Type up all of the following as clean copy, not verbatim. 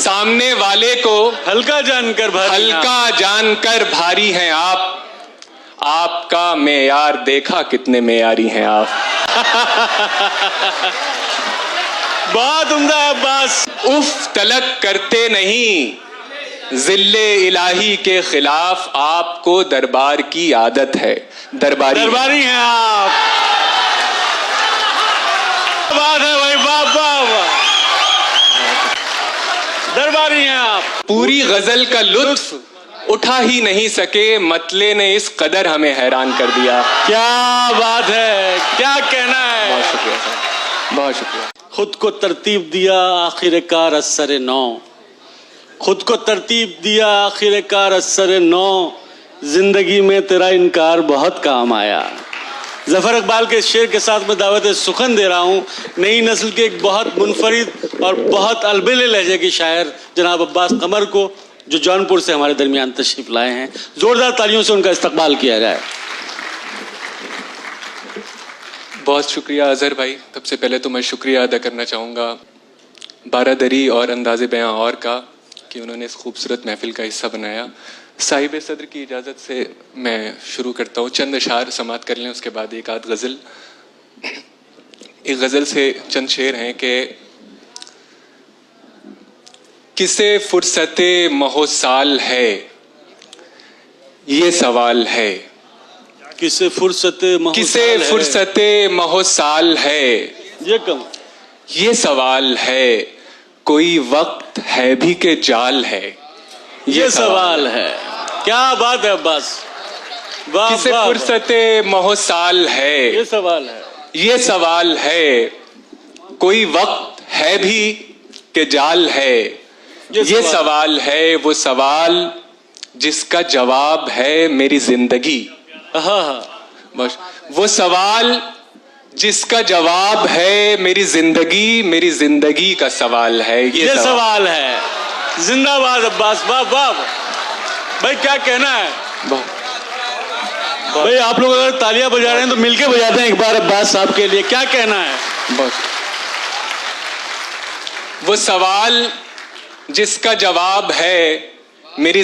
सामने वाले को हल्का जानकर भारी हैं आप। आपका मेयार देखा कितने मेयारी हैं आप। बहुत उम्दा है अब्बास। उफ तलक करते नहीं, जिल्ले इलाही के खिलाफ आपको दरबार की आदत है। दरबारी हैं आप। बात है भाई, वाह। दरबारी हैं आप। पूरी गजल का लुत्फ उठा ही नहीं सके, मतले ने इस कदर हमें हैरान कर दिया। क्या बात है, क्या कहना है। बहुत शुक्रिया साहब, बहुत शुक्रिया। खुद को तरतीब दिया आखिरकार असर नौ, खुद को तरतीब दिया आखिरकार असर नौ, जिंदगी में तेरा इनकार बहुत काम आया। जफर इकबाल के शेर के साथ मैं दावत सुखन दे रहा हूँ नई नस्ल के एक बहुत मुनफरिद और बहुत अलबेले लहजे के शायर जनाब अब्बास कमर को, जो जौनपुर से हमारे दरमियान तशरीफ लाए हैं। जोरदार तालियों से उनका इस्तकबाल किया जाए। बहुत शुक्रिया अजहर भाई। सबसे पहले तो मैं शुक्रिया अदा करना चाहूँगा बारादरी और अंदाज़े बयां और का कि उन्होंने इस खूबसूरत महफिल का हिस्सा बनाया। साहिब सदर की इजाज़त से मैं शुरू करता हूँ। चंद अशार समात कर लें, उसके बाद एक आध गज़ल। एक गज़ल से चंद शेर हैं कि किसे फुर्सते महोसाल है ये सवाल है। किसे फुर्सते महोसाल है ये कम ये सवाल है। कोई वक्त है भी के जाल है ये सवाल है। क्या बात है अब्बास, वाह। किसे फुर्सते महोसाल है ये सवाल है। कोई वक्त है भी के जाल है ये सवाल है। वो सवाल जिसका जवाब है मेरी जिंदगी। बस वो सवाल जिसका जवाब है मेरी जिंदगी का सवाल है ये सवाल है। जिंदाबाद अब्बास, वाह भाई। क्या कहना है भाई। आप लोग अगर तालियां बजा रहे हैं तो मिलके बजाते हैं एक बार अब्बास साहब के लिए। क्या कहना है। बस वो सवाल जिसका जवाब है मेरी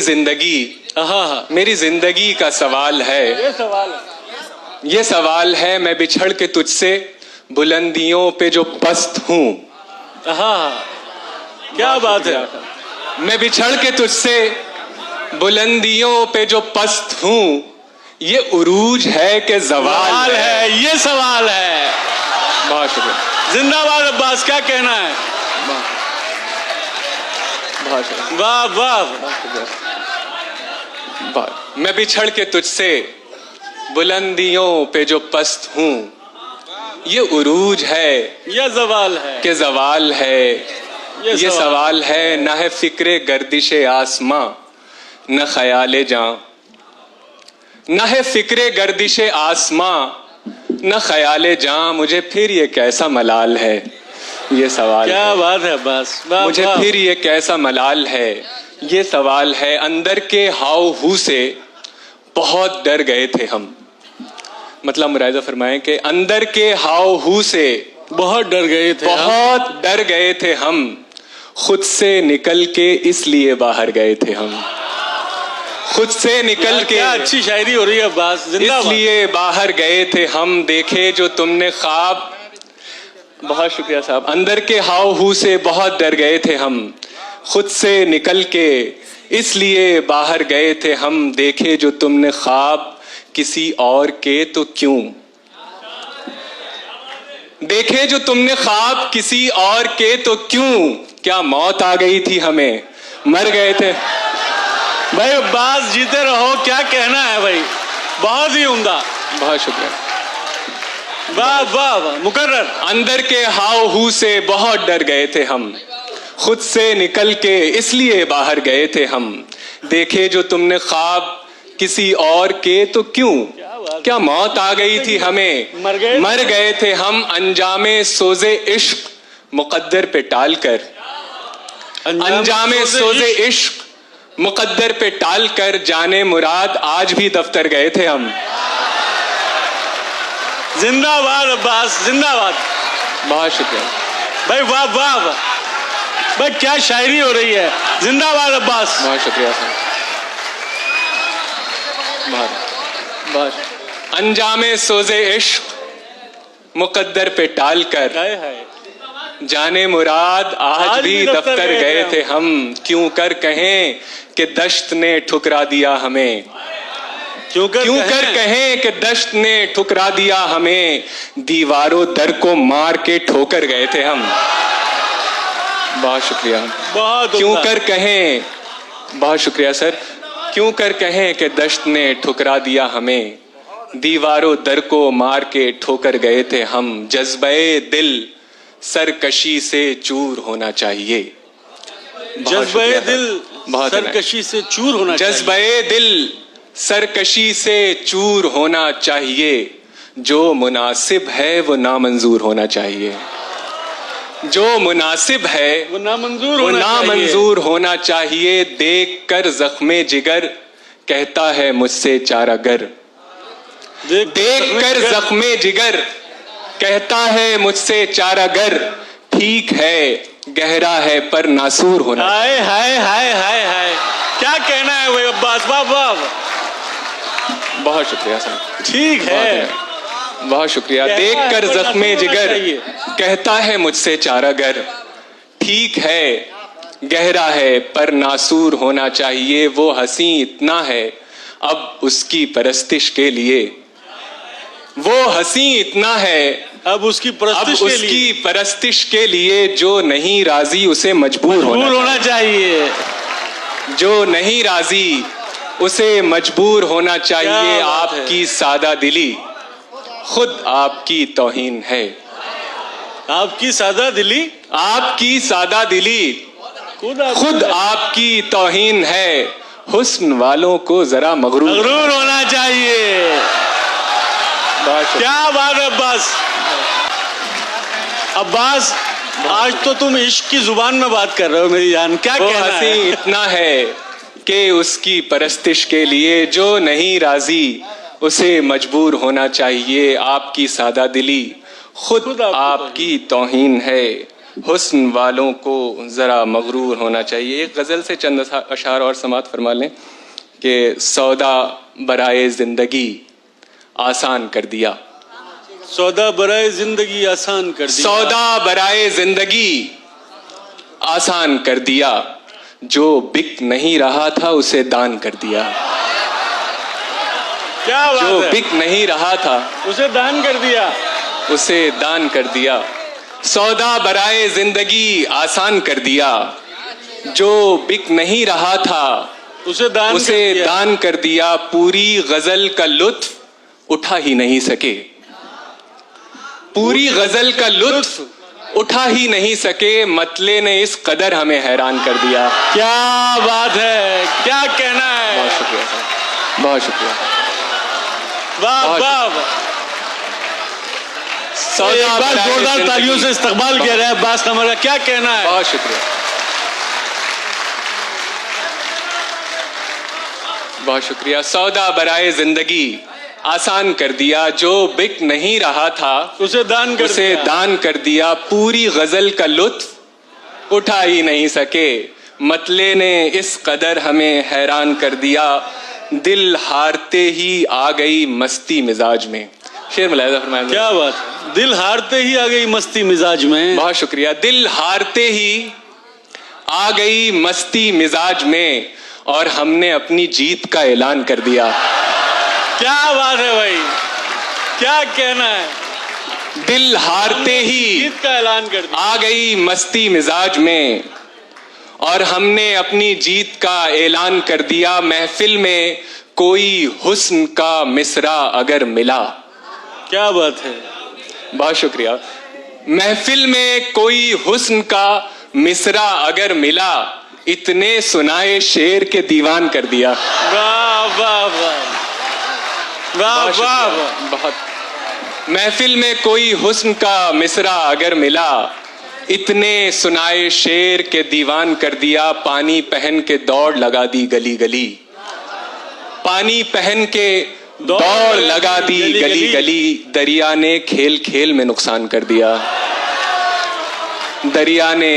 जिंदगी का सवाल है। ये सवाल है मैं बिछड़ के तुझसे बुलंदियों पे जो पस्त हूँ। क्या बात है। मैं बिछड़ के तुझसे बुलंदियों पे जो पस्त हूँ। ये उरूज है कि ज़वाल है ये सवाल है। बहुत शुक्रिया। जिंदाबाद अब्बास, क्या कहना है। बहुत शुक्रिया। वाह। मैं बिछड़ के तुझसे बुलंदियों पे जो पस्त हूँ। ये उरूज है ये ज़वाल है कि ज़वाल है ये सवाल है। न है फिक्रे गर्दिशे आसमां न ख्याले जां। न है फिक्रे गर्दिशे आसमां न ख्याले जां। मुझे फिर ये कैसा मलाल है ये सवाल। क्या बात है बस। मुझे फिर ये कैसा मलाल है ये सवाल है। अंदर के हाव हू से बहुत डर गए थे हम। मतलब मुरायजा फरमाएं कि अंदर के हाव हू से बहुत डर गए थे हम। खुद से निकल के इसलिए बाहर गए थे हम। खुद से निकल के, क्या अच्छी शायरी हो रही है अब्बास। इसलिए बाहर गए थे हम। देखे जो तुमने ख्वाब। बहुत शुक्रिया साहब। अंदर के हाव हू से बहुत डर गए थे हम। खुद से निकल के इसलिए बाहर गए थे हम। देखे जो तुमने ख्वाब किसी और के तो क्यों। देखे जो तुमने ख्वाब किसी और के तो क्यों। क्या मौत आ गई थी हमें, मर गए थे भाई। अब्बास जीते रहो, क्या कहना है भाई। बहुत ही उम्दा। बहुत शुक्रिया। वाह मुकर्रर। अंदर के हाव हू से बहुत डर गए थे हम। खुद से निकल के इसलिए बाहर गए थे हम। देखे जो तुमने ख्वाब किसी और के तो क्यों। क्या मौत आ गई थी हमें, मर गए थे हम। अंजामे सोजे इश्क मुकद्दर पे टाल कर। अंजामे सोजे इश्क मुकद्दर पे टाल कर। जाने मुराद आज भी दफ्तर गए थे हम। जिंदाबाद अब्बास, जिंदाबाद। बहुत शुक्रिया भाई। वाह। भाई क्या शायरी हो रही है। जिंदाबाद अब्बास। बहुत शुक्रिया सर। बहुत अंजामे सोजे इश्क मुकद्दर पे टाल कर हाय हाय। जाने मुराद आज भी दफ्तर गए थे हम, क्यों कर कहें कि दश्त ने ठुकरा दिया हमें, क्यों कर कहें कि दश्त ने ठुकरा दिया हमें, दीवारों दर को मार के ठोकर गए थे हम। बहुत शुक्रिया। बहुत क्यों कर कहें, बहुत शुक्रिया सर। क्यों कर कहें कि दश्त ने ठुकरा दिया हमें, दीवारों दर को मार के ठोकर गए थे हम। जज्बे दिल सरकशी से चूर होना चाहिए। जज्बे दिल सरकशी से चूर होना चाहिए। जज्बे दिल सरकशी से चूर होना चाहिए, जो मुनासिब है वो नामंजूर होना चाहिए। जो मुनासिब है वो नामंजूर होना चाहिए। देख कर जख्मे जिगर कहता है मुझसे चारागर, देख कर जख्मे जिगर कहता है मुझसे चारागर, ठीक है गहरा है पर नासूर होना। हाय हाय हाय हाय हाय, क्या कहना है भाई अब्बास। वाह। बहुत शुक्रिया सर। ठीक है, बहुत शुक्रिया। देख कर जख्मे जिगर कहता है मुझसे चारागर, ठीक है गहरा है पर नासूर होना चाहिए। वो हंसी इतना है अब उसकी परस्तिश के लिए, वो हंसी इतना है अब उसकी परस्तिश के लिए, जो नहीं राजी उसे मजबूर होना चाहिए। जो नहीं राजी उसे मजबूर होना चाहिए। आपकी सादा दिली खुद आपकी तौहीन है। आपकी सादा दिली, आपकी सादा दिली खुद आपकी तौहीन है। हुस्न वालों को जरा मगरूर होना चाहिए। क्या बात है अब्बास। अब्बास आज तो तुम इश्क की जुबान में बात कर रहे हो मेरी जान। क्या कहना है। हंसी इतना है कि उसकी परस्तिश के लिए, जो नहीं राजी उसे मजबूर होना चाहिए। आपकी सादा दिली खुद आपकी तौहीन है। हुस्न वालों को जरा मगरूर होना चाहिए। एक गजल से चंद अशार और समात फरमा लें कि सौदा बराए जिंदगी आसान कर दिया। सौदा बराए जिंदगी आसान कर दिया। सौदा बराए जिंदगी आसान कर दिया, जो बिक नहीं रहा था उसे दान कर दिया। क्या बात जो है। बिक नहीं रहा था उसे दान कर दिया, उसे दान कर दिया। सौदा बराए जिंदगी आसान कर दिया, जो बिक नहीं रहा था उसे दान कर दिया। पूरी गजल का लुत्फ उठा ही नहीं सके, पूरी गजल का लुत्फ उठा ही नहीं सके। मतले ने इस कदर हमें हैरान कर दिया। क्या बात है, क्या कहना है। बहुत शुक्रिया सर, बहुत शुक्रिया। वाह। एक बार जोरदार तालियों से इस्तकबाल किया रहा है अब्बास कमर का। क्या कहना है। बहुत शुक्रिया, बहुत शुक्रिया। सौदा बराए जिंदगी आसान कर दिया, जो बिक नहीं रहा था उसे दान कर दिया। पूरी गजल का लुत्फ उठा ही नहीं सके। मतले ने इस कदर हमें हैरान कर दिया। दिल हारते ही आ गई मस्ती मिजाज में। शेर मुलाहिजा फरमाया। क्या बात है। दिल हारते ही आ गई मस्ती मिजाज में। बहुत शुक्रिया। दिल हारते ही आ गई मस्ती मिजाज में, और हमने अपनी जीत का ऐलान कर दिया। क्या बात है भाई, क्या कहना है। दिल हारते ही जीत का ऐलान कर दिया। आ गई मस्ती मिजाज में, और हमने अपनी जीत का ऐलान कर दिया। महफिल में कोई हुस्न का मिसरा अगर मिला। क्या बात है। बहुत शुक्रिया। महफिल में कोई हुस्न का मिसरा अगर मिला, इतने सुनाए शेर के दीवान कर दिया। वाह वाह वाह वाह वाह। बहुत। महफिल में कोई हुस्न का मिसरा अगर मिला, इतने सुनाए शेर के दीवान कर दिया। पानी पहन के दौड़ लगा दी गली गली, पानी पहन के दौड़ लगा दी गली गली। दरिया ने खेल खेल में नुकसान कर दिया। दरिया ने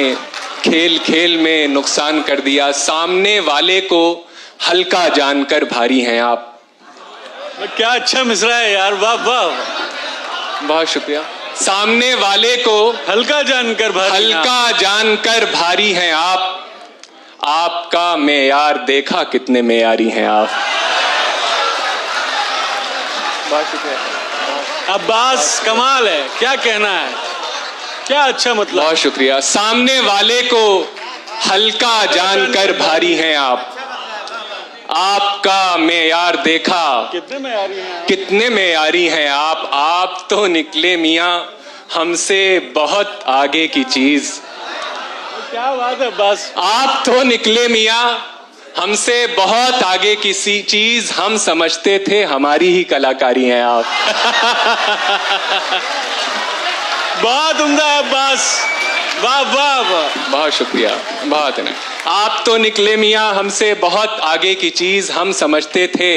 खेल खेल में नुकसान कर दिया। सामने वाले को हल्का जानकर भारी हैं आप। क्या अच्छा मिसरा है यार, वाह वाह। बहुत शुक्रिया। सामने वाले को हल्का जानकर भारी हैं आप। हल्का जानकर भारी हैं आप। आपका मेयार देखा कितने मेयारी हैं आप। बहुत शुक्रिया। अब्बास कमाल है, क्या कहना है, क्या अच्छा मतलब। बहुत शुक्रिया। सामने वाले को हल्का जानकर भारी हैं आप। आपका मेयार देखा कितने मेयारी हैं, कितने मेयारी हैं आप। आप तो निकले मियां हमसे बहुत आगे की चीज। क्या बात है अब्बास। आप तो निकले मियां हमसे बहुत आगे की सी चीज। हम समझते थे हमारी ही कलाकारी हैं आप। बहुत उम्दा है अब्बास, वाह वाह वाह। बहुत शुक्रिया, बहुत है। आप तो निकले मियां हमसे बहुत आगे की चीज। हम समझते थे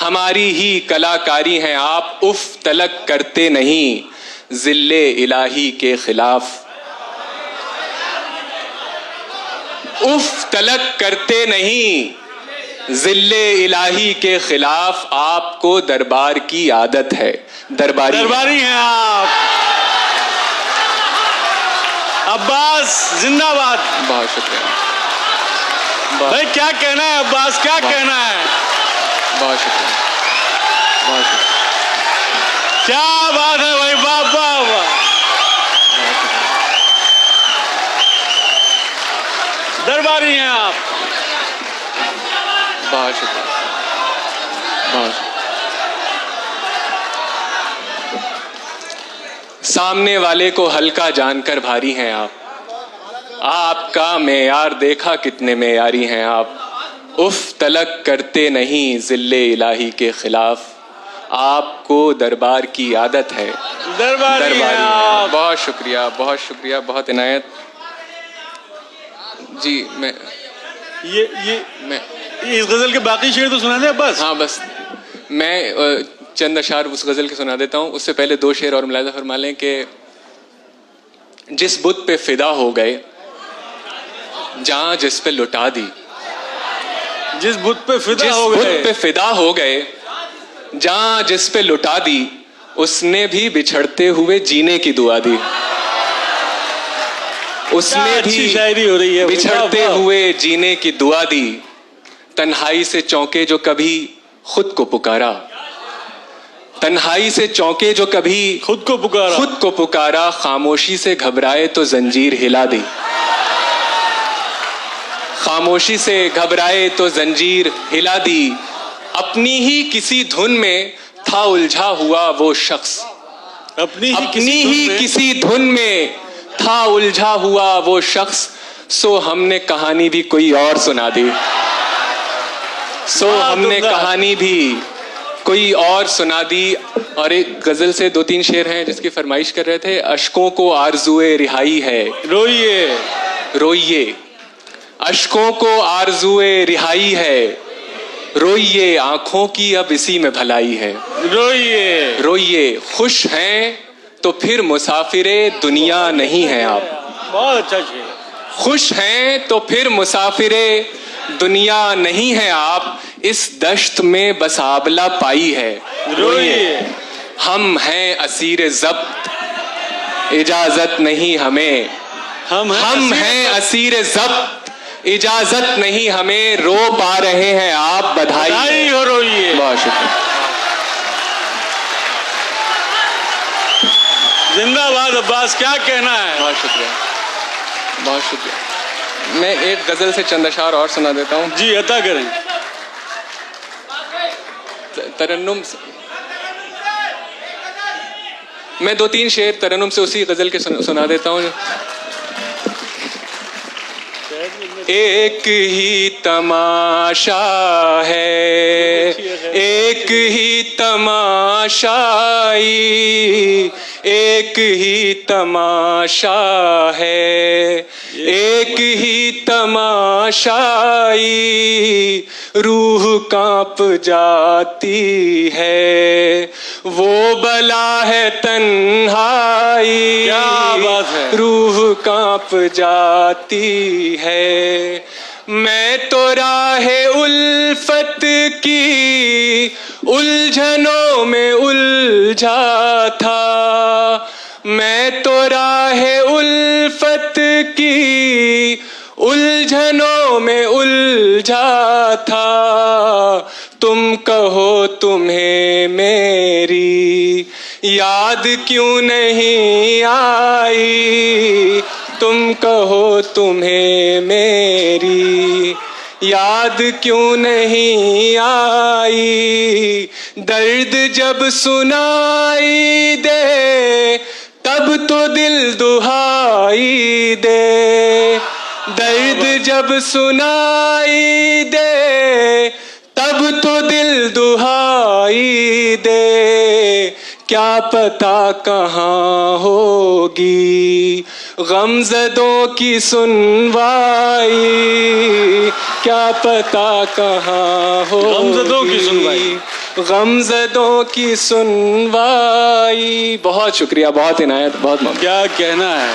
हमारी ही कलाकारी हैं आप। उफ तलक करते नहीं जिल्ले इलाही के खिलाफ। उफ तलक करते नहीं जिल्ले इलाही के खिलाफ। आपको दरबार की आदत है। दरबारी हैं आप। अब्बास जिंदाबाद। बहुत शुक्रिया। भाई क्या कहना है अब्बास, क्या कहना है। बहुत शुक्रिया, बहुत शुक्रिया। क्या बात है भाई, वाह वाह वाह। दरबारी हैं आप। बहुत शुक्रिया, बहुत शुक्रिया। सामने वाले को हल्का जानकर भारी हैं आप। आपका मेयार देखा कितने मेयारी हैं आप। उफ तलक करते नहीं जिल्ले इलाही के खिलाफ। आपको दरबार की आदत है। दरबारी हैं आप। बहुत शुक्रिया, बहुत शुक्रिया, बहुत इनायत जी। मैं इस गजल के बाकी शेर तो सुना दे अब्बास। हाँ बस मैं चंद अशार उस गजल के सुना देता हूँ। उससे पहले दो शेर और मुलाहिजा फरमा लें कि जिस बुत पे फिदा हो गए जहां जिस पे लुटा दी। जिस बुत पे फिदा जिस हो बुत गए, पे फिदा हो गए जहां जिस पे लुटा दी। उसने भी बिछड़ते हुए जीने की दुआ दी। उसने भी शायरी हो रही है। बिछड़ते हुए जीने की दुआ दी। तन्हाई से चौंके जो कभी खुद को पुकारा। तन्हाई से चौंके जो कभी खुद को पुकारा। खुद को पुकारा। खामोशी से घबराए तो जंजीर हिला दी। खामोशी से घबराए तो जंजीर हिला दी। अपनी ही किसी धुन में था उलझा हुआ वो शख्स। अपनी ही किसी धुन में था उलझा हुआ वो शख्स। सो हमने कहानी भी कोई और सुना दी। सो हमने कहानी भी कोई और सुना दी। और एक गजल से दो तीन शेर हैं जिसकी फरमाइश कर रहे थे। अश्कों को आरज़ुए रिहाई है। रोइए रोइए। अश्कों को आरज़ुए रिहाई है। रोइए आंखों की अब इसी में भलाई है। रोइए रोइए। खुश हैं तो फिर मुसाफिरे दुनिया नहीं है आप। बहुत अच्छा शेर। खुश हैं तो फिर मुसाफिरे दुनिया नहीं है आप। इस दश्त में बस आबला पाई है। रोइए। हम हैं असीर ज़ब्त इजाजत नहीं हमें। हम हैं असीर ज़ब्त इजाजत नहीं हमें। रो पा रहे हैं आप बधाई हो। रोइए। बहुत शुक्रिया। जिंदाबाद अब्बास, क्या कहना है। बहुत शुक्रिया, बहुत शुक्रिया। मैं एक गजल से चंद अशार और सुना देता हूँ। जी अता करें। तरन्नुम मैं दो तीन शेर तरन्नुम से उसी गजल के सुना देता हूँ। एक ही तमाशा है, एक ही तमाशाई, एक ही तमाशा है, एक ही तमाशाई रूह कांप जाती है, वो बला है तन्हाई, क्या बात है। रूह कांप जाती है। मैं तो राहे उल्फत की उलझनों में उलझा था, मैं तो राहे उल्फत की उलझनों में उलझा था। तुम कहो तुम्हें मेरी याद क्यों नहीं आई, तुम कहो तुम्हें मेरी याद क्यों नहीं आई। दर्द जब सुनाई दे तब तो दिल दुहाई दे, दर्द जब सुनाई दे तब तो दिल दुहाई दे। क्या पता कहाँ होगी गमज़दों की सुनवाई, क्या पता कहाँ होगी गमज़दों की सुनवाई, गमज़दों की सुनवाई। बहुत शुक्रिया, बहुत इनायत, बहुत ममनून। क्या कहना है।